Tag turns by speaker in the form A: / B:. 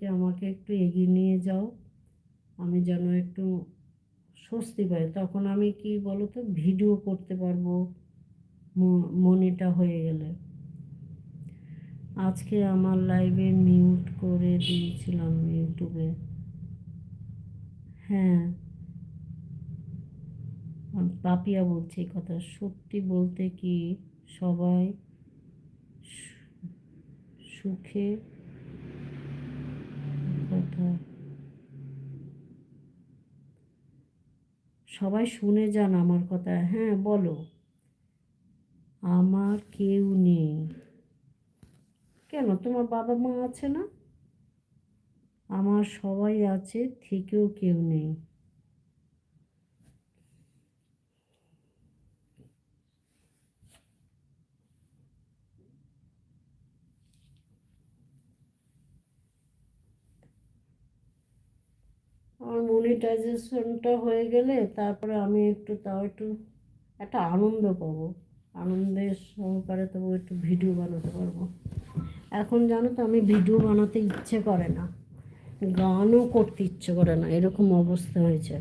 A: থেকে আমাকে একটু এগিয়ে নিয়ে যাও, আমি যেন একটু স্বস্তি পাই। তখন আমি কি বলো তো ভিডিও করতে পারবো মনিটা হয়ে গেলে। আজকে আমার লাইভে মিউট করে দিয়েছিলাম ইউটিউবে। হ্যাঁ, পাপিয়া বলছে এই কথা। সত্যি বলতে কি সবাই সুখে কথা, সবাই শুনে যান আমার কথা। হ্যাঁ বলো। আমার কেউ নেই কেন? তোমার বাবা মা আছে না? আমার সবাই আছে, থেকেও কেউ নেই। আমার মনিটাইজেশনটা হয়ে গেলে তারপরে আমি একটু তাও একটু একটা আনন্দ পাবো, আনন্দের সহকারে তবু একটু ভিডিও বানাতে পারবো। এখন জানো তো আমি ভিডিও বানাতে ইচ্ছে করে না, গানও করতে ইচ্ছে করে না, এরকম অবস্থা হয়েছে।